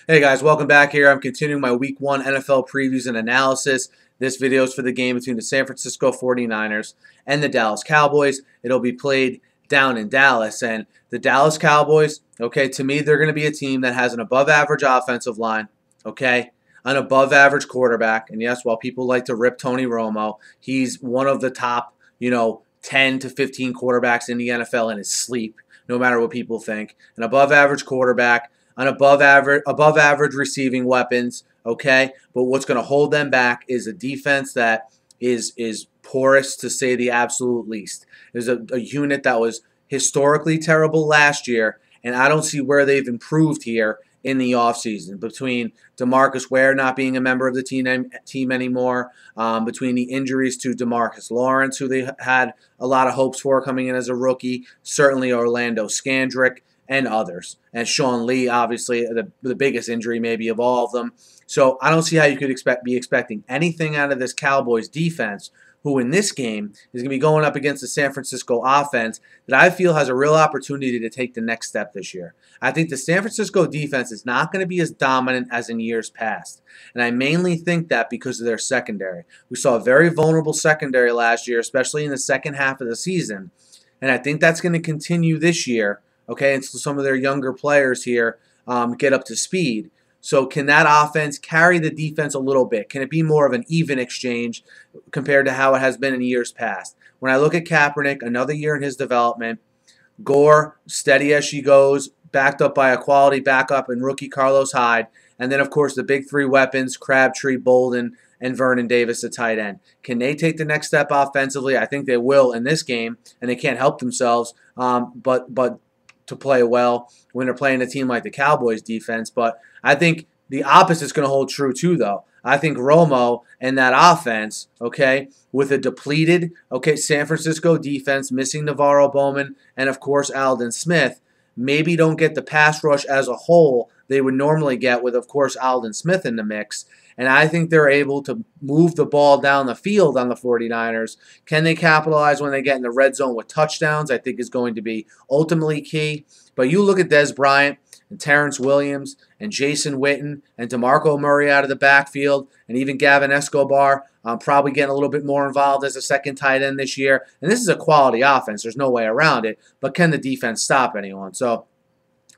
Hey guys, welcome back here. I'm continuing my Week 1 NFL previews and analysis. This video is for the game between the San Francisco 49ers and the Dallas Cowboys. It'll be played down in Dallas. And the Dallas Cowboys, okay, to me, they're going to be a team that has an above-average offensive line, okay, an above-average quarterback. And yes, while people like to rip Tony Romo, he's one of the top, 10 to 15 quarterbacks in the NFL in his sleep, no matter what people think. An above-average quarterback, an above average receiving weapons, okay? But what's going to hold them back is a defense that is porous, to say the absolute least. There's a unit that was historically terrible last year, and I don't see where they've improved here in the offseason. Between DeMarcus Ware not being a member of the team anymore, between the injuries to DeMarcus Lawrence, who they had a lot of hopes for coming in as a rookie, certainly Orlando Scandrick, and others. And Sean Lee, obviously, the biggest injury maybe of all of them. So I don't see how you could be expecting anything out of this Cowboys defense, who in this game is going to be going up against the San Francisco offense that I feel has a real opportunity to take the next step this year. I think the San Francisco defense is not going to be as dominant as in years past. And I mainly think that because of their secondary. We saw a very vulnerable secondary last year, especially in the second half of the season. And I think that's going to continue this year. Okay, and so some of their younger players here get up to speed. So can that offense carry the defense a little bit? Can it be more of an even exchange compared to how it has been in years past? When I look at Kaepernick, another year in his development, Gore, steady as she goes, backed up by a quality backup and rookie Carlos Hyde, and then, of course, the big three weapons, Crabtree, Bolden, and Vernon Davis at tight end. Can they take the next step offensively? I think they will in this game, and they can't help themselves, but to play well when they're playing a team like the Cowboys defense. But I think the opposite is going to hold true too, though. I think Romo and that offense, okay, with a depleted, San Francisco defense, missing Navarro Bowman and, of course, Aldon Smith, maybe don't get the pass rush as a whole they would normally get with, of course, Aldon Smith in the mix. And I think they're able to move the ball down the field on the 49ers. Can they capitalize when they get in the red zone with touchdowns? I think is going to be ultimately key. But you look at Des Bryant and Terrence Williams and Jason Witten and DeMarco Murray out of the backfield, and even Gavin Escobar probably getting a little bit more involved as a second tight end this year. And this is a quality offense. There's no way around it. But can the defense stop anyone? So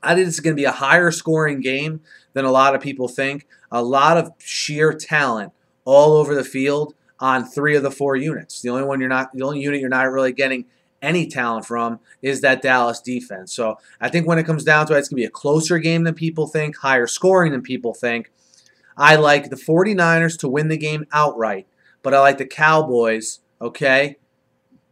I think it's going to be a higher scoring game than a lot of people think. A lot of sheer talent all over the field on 3 of the 4 units. The only unit you're not really getting any talent from is that Dallas defense. So I think when it comes down to it, it's going to be a closer game than people think, higher scoring than people think. I like the 49ers to win the game outright, but I like the Cowboys, okay?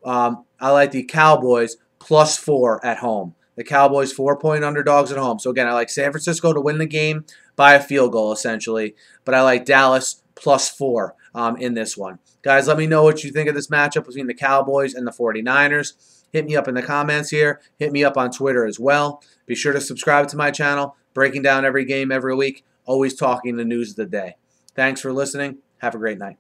I like the Cowboys +4 at home. The Cowboys 4-point underdogs at home. So again, I like San Francisco to win the game by a field goal, essentially. But I like Dallas +4 in this one. Guys, let me know what you think of this matchup between the Cowboys and the 49ers. Hit me up in the comments here. Hit me up on Twitter as well. Be sure to subscribe to my channel. Breaking down every game every week. Always talking the news of the day. Thanks for listening. Have a great night.